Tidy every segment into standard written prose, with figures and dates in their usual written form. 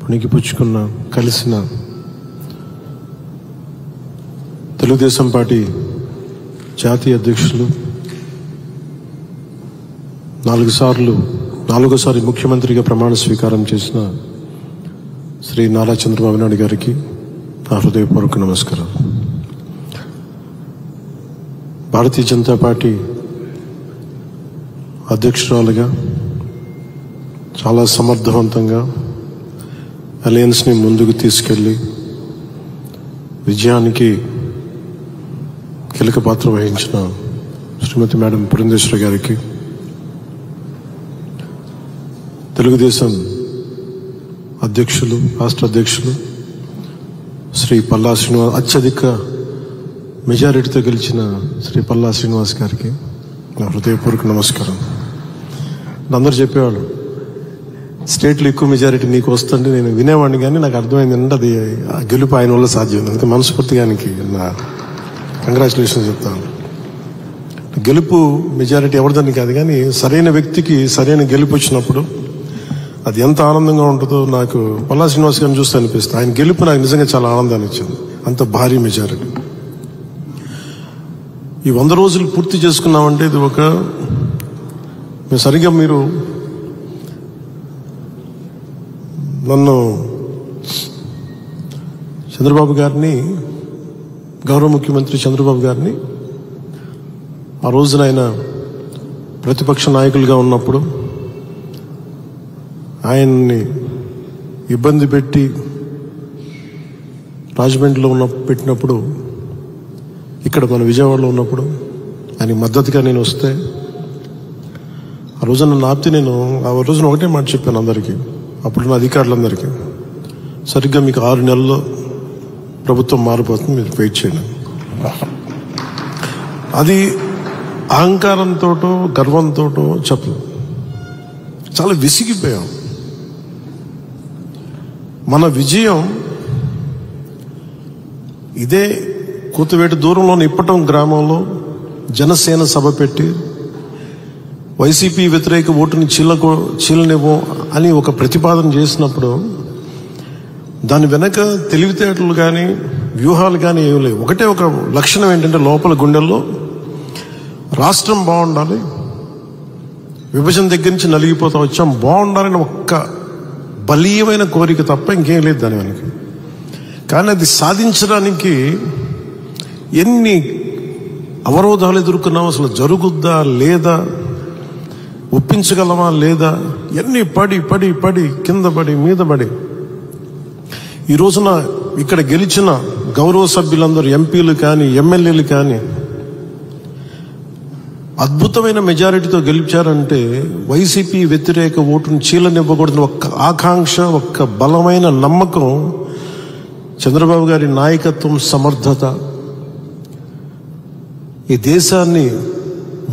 పుణికిపుచ్చుకున్న కలిసిన తెలుగుదేశం పార్టీ జాతీయ అధ్యక్షులు, నాలుగోసారి ముఖ్యమంత్రిగా ప్రమాణ స్వీకారం చేసిన శ్రీ నారా చంద్రబాబు నాయుడు గారికి నా హృదయపూర్వక నమస్కారం. భారతీయ జనతా పార్టీ అధ్యక్షురాలుగా చాలా సమర్థవంతంగా అలయన్స్ని ముందుకు తీసుకెళ్లి విజయానికి కీలక పాత్ర వహించిన శ్రీమతి మేడం పురంధేశ్వరి గారికి, తెలుగుదేశం అధ్యక్షులు, రాష్ట్ర అధ్యక్షులు శ్రీ పల్లా శ్రీనివాస్, అత్యధిక మెజారిటీతో గెలిచిన శ్రీ పల్లా శ్రీనివాస్ గారికి నా హృదయపూర్వక నమస్కారం. అందరూ చెప్పేవాళ్ళు స్టేట్లో ఎక్కువ మెజారిటీ నీకు వస్తుంటే నేను వినేవాడిని, కానీ నాకు అర్థమైంది అంటే అది ఆ గెలుపు ఆయన వల్ల సాధ్యం. అందుకే మనస్ఫూర్తిగా నా కంగ్రాచులేషన్స్ చెప్తాను. గెలుపు మెజారిటీ ఎవరిదని కాదు, కానీ సరైన వ్యక్తికి సరైన గెలుపు వచ్చినప్పుడు అది ఎంత ఆనందంగా ఉంటుందో నాకు పల్లా శ్రీనివాస్ గారిని చూస్తే అనిపిస్తుంది. ఆయన గెలుపు నాకు నిజంగా చాలా ఆనందాన్ని ఇచ్చింది, అంత భారీ మెజారిటీ. ఈ 100 రోజులు పూర్తి చేసుకున్నామంటే ఇది సరిగ్గా మీరు నన్ను చంద్రబాబు గారిని, గౌరవ ముఖ్యమంత్రి చంద్రబాబు గారిని ఆ రోజున ఆయన ప్రతిపక్ష నాయకులుగా ఉన్నప్పుడు ఆయన్ని ఇబ్బంది పెట్టి రాజమండ్రిలో పెట్టినప్పుడు, ఇక్కడ మన విజయవాడలో ఉన్నప్పుడు ఆయనకి మద్దతుగా నేను వస్తే ఆ రోజున నన్ను ఆపితే నేను ఆ రోజున ఒకటే మాట చెప్పాను అందరికీ, అప్పుడున్న అధికారులందరికీ, సరిగ్గా మీకు 6 నెలల్లో ప్రభుత్వం మారిపోతుంది, మీరు వెయిట్ చేయండి. అది అహంకారంతో గర్వంతో చెప్పలేదు, చాలా విసిగిపోయాం. మన విజయం ఇదే కూతవేటు దూరంలోని ఇప్పటం గ్రామంలో జనసేన సభ పెట్టి వైసీపీ వ్యతిరేక ఓటుని చీలనివ్వం అని ఒక ప్రతిపాదన చేసినప్పుడు దాని వెనక తెలివితేటలు కానీ వ్యూహాలు కానీ ఏమి లేవు. ఒకటే ఒక లక్షణం ఏంటంటే లోపల గుండెల్లో రాష్ట్రం బాగుండాలి, విభజన దగ్గర నుంచి నలిగిపోతా వచ్చాం, బాగుండాలని ఒక్క బలీయమైన కోరిక తప్ప ఇంకేం లేదు దాని వెనక. కానీ అది సాధించడానికి ఎన్ని అవరోధాలు ఎదుర్కొన్నాం, అసలు జరుగుద్దా లేదా, ఒప్పించగలమా లేదా, ఎన్ని పడి పడి పడి కింద పడి మీద పడి ఈ రోజున ఇక్కడ గెలిచిన గౌరవ సభ్యులందరూ, ఎంపీలు కానీ ఎమ్మెల్యేలు కానీ అద్భుతమైన మెజారిటీతో గెలిచారంటే వైసీపీ వ్యతిరేక ఓటును చీలనివ్వకూడదు ఒక్క ఆకాంక్ష, ఒక్క బలమైన నమ్మకం, చంద్రబాబు గారి నాయకత్వం, సమర్థత, ఈ దేశాన్ని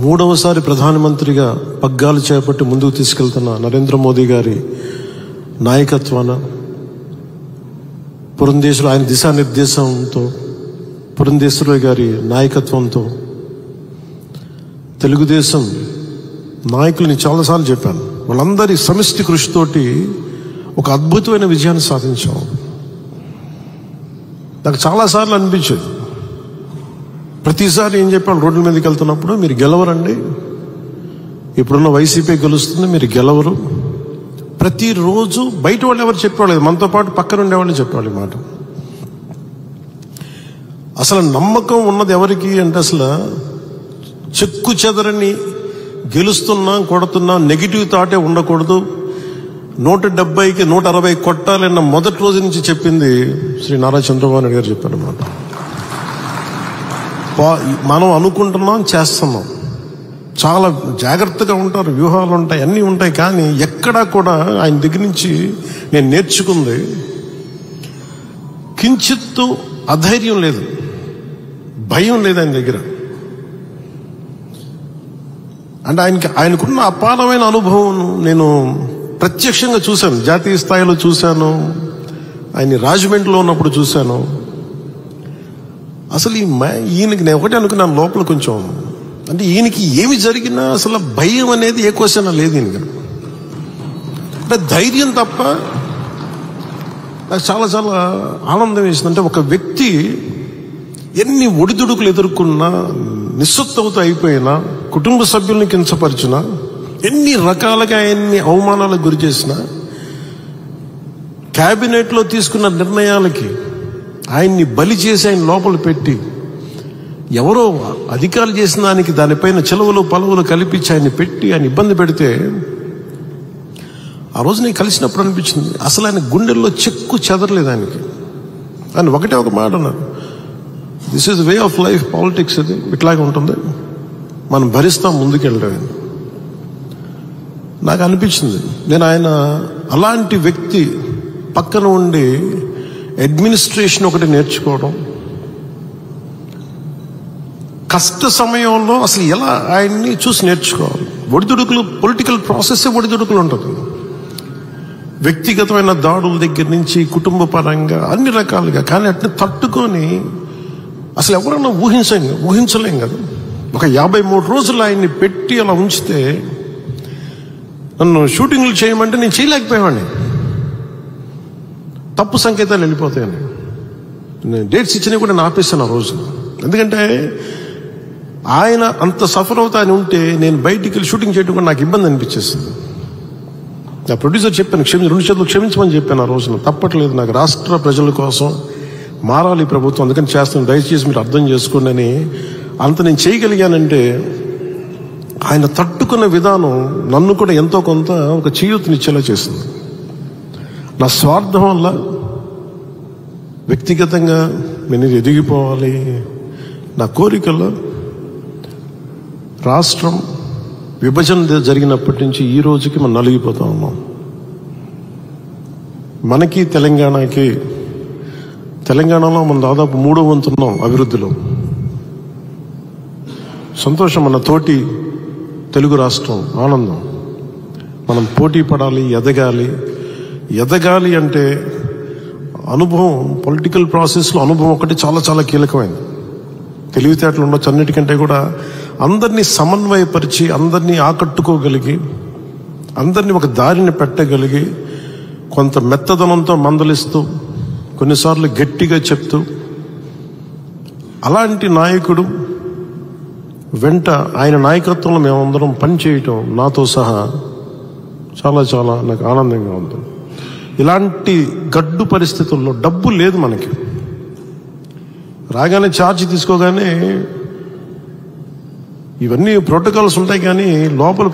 3వసారి ప్రధానమంత్రిగా పగ్గాలు చేపట్టి ముందుకు తీసుకెళ్తున్న నరేంద్ర మోదీ గారి నాయకత్వాన, పురంధేశ్వరి ఆయన దిశానిర్దేశంతో, పురంధేశ్వరి గారి నాయకత్వంతో, తెలుగుదేశం నాయకులని చాలాసార్లు చెప్పాను, వాళ్ళందరి సమిష్టి కృషితోటి ఒక అద్భుతమైన విజయాన్ని సాధించాం. నాకు చాలాసార్లు అనిపించేది, ప్రతిసారి ఏం చెప్పాను, రోడ్ల మీదకి వెళ్తున్నప్పుడు మీరు గెలవరండి, ఇప్పుడున్న వైసీపీ గెలుస్తుంది, మీరు గెలవరు. ప్రతిరోజు బయట వాళ్ళు ఎవరు చెప్పేవాళ్ళు, మనతో పాటు పక్కన ఉండేవాళ్ళు చెప్పేవాళ్ళు ఈ మాట. అసలు నమ్మకం ఉన్నది ఎవరికి అంటే, అసలు చెక్కు చెదరని గెలుస్తున్నా కొడుతున్నా నెగిటివ్ థాటే ఉండకూడదు, 170కి 160 కొట్టాలన్న మొదటి రోజు నుంచి చెప్పింది శ్రీ నారా చంద్రబాబు నాయుడు గారు చెప్పారన్నమాట. మనం అనుకుంటున్నాం, చేస్తున్నాం, చాలా జాగ్రత్తగా ఉంటారు, వ్యూహాలు ఉంటాయి, అన్నీ ఉంటాయి. కానీ ఎక్కడా కూడా ఆయన దగ్గర నుంచి నేను నేర్చుకుంది కించిత్తు అధైర్యం లేదు, భయం లేదు ఆయన దగ్గర. అంటే ఆయనకున్న అపారమైన అనుభవం నేను ప్రత్యక్షంగా చూశాను, జాతీయ స్థాయిలో చూశాను, ఆయన రాజమండ్రిలో ఉన్నప్పుడు చూశాను. అసలు ఈయనకి నేను ఒకటే అనుకున్నాను లోపల కొంచెం, అంటే ఈయనకి ఏమి జరిగినా అసలు భయం అనేది ఏ క్వశ్చన్ లేదు ఈయనకి. అంటే ధైర్యం తప్ప నాకు చాలా చాలా ఆనందం వేసిందంటే, ఒక వ్యక్తి ఎన్ని ఒడిదుడుకులు ఎదుర్కొన్నా, నిస్సత్తువతో అయిపోయినా, కుటుంబ సభ్యుల్ని కించపరిచినా, ఎన్ని రకాలుగా ఎన్ని అవమానాలకు గురి చేసినా, క్యాబినెట్లో తీసుకున్న నిర్ణయాలకి ఆయన్ని బలి చేసి ఆయన లోపల పెట్టి, ఎవరో అధికారులు చేసిన దానికి దానిపైన చిలవలు పలువులు కల్పించి ఆయన్ని పెట్టి ఆయన ఇబ్బంది పెడితే, ఆ రోజు నేను కలిసినప్పుడు అనిపించింది, అసలు ఆయన గుండెల్లో చెక్కు చెదరలేదు ఆయనకి. ఆయన ఒకటే ఒక మాట అన్నారు, this is way of life, politics ఇది ఇట్లాగే ఉంటుంది, మనం భరిస్తాం ముందుకెళ్ళడం. నాకు అనిపించింది, నేను ఆయన అలాంటి వ్యక్తి పక్కన ఉండి అడ్మినిస్ట్రేషన్ ఒకటి నేర్చుకోవడం, కష్ట సమయంలో అసలు ఎలా ఆయన్ని చూసి నేర్చుకోవాలి. ఒడిదుడుకులు, పొలిటికల్ ప్రాసెస్ ఒడిదుడుకులు ఉంటుంది. వ్యక్తిగతమైన దాడుల దగ్గర నుంచి కుటుంబ పరంగా అన్ని రకాలుగా, కానీ అట్లా తట్టుకొని అసలు ఎవరన్నా ఊహించలేం కదా. ఒక 53 రోజులు ఆయన్ని పెట్టి అలా ఉంచితే, నన్ను షూటింగ్లు చేయమంటే నేను చేయలేకపోయావాడిని. తప్పు సంకేతాలు వెళ్ళిపోతాయని నేను డేట్స్ ఇచ్చినా కూడా నేను ఆపేస్తాను ఆ రోజు. ఎందుకంటే ఆయన అంత సఫర్ అవుతా అని ఉంటే నేను బయటికి వెళ్ళి షూటింగ్ చేయడం కూడా నాకు ఇబ్బంది అనిపించేస్తుంది. నా ప్రొడ్యూసర్ చెప్పాను, 2 చేతులు క్షమించమని చెప్పాను ఆ రోజున. తప్పట్లేదు, నాకు రాష్ట్ర ప్రజల కోసం మారాలి ప్రభుత్వం, అందుకని చేస్తాను, దయచేసి మీరు అర్థం చేసుకోండి అని. అంత నేను చేయగలిగానంటే ఆయన తట్టుకున్న విధానం నన్ను కూడా ఎంతో కొంత ఒక చేయూతనిచ్చేలా చేసింది. నా స్వార్థం వల్ల వ్యక్తిగతంగా నేను ఎదిగిపోవాలి, నా కోరికల్లో రాష్ట్రం విభజన జరిగినప్పటి నుంచి ఈ రోజుకి మనం నలిగిపోతా ఉన్నాం. మనకి తెలంగాణలో మనం దాదాపు 3వ వంతున్నాం అభివృద్ధిలో. సంతోషం, మన తోటి తెలుగు రాష్ట్రం ఆనందం. మనం పోటీ పడాలి, ఎదగాలి అంటే అనుభవం, పొలిటికల్ ప్రాసెస్లో అనుభవం ఒకటి చాలా చాలా కీలకమైంది. తెలివితేటలు ఉండొచ్చు, అన్నిటికంటే కూడా అందరినీ సమన్వయపరిచి, అందరినీ ఆకట్టుకోగలిగి, అందరినీ ఒక దారిని పెట్టగలిగి, కొంత మెత్తదనంతో మందలిస్తూ, కొన్నిసార్లు గట్టిగా చెప్తూ, అలాంటి నాయకుడు వెంట ఆయన నాయకత్వంలో మేమందరం పనిచేయటం నాతో సహా చాలా చాలా నాకు ఆనందంగా ఉంది. ఇలాంటి గడ్డు పరిస్థితుల్లో డబ్బు లేదు మనకి. రాగానే ఛార్జ్ తీసుకోగానే ఇవన్నీ ప్రోటోకాల్స్ ఉంటాయి, కానీ లోపల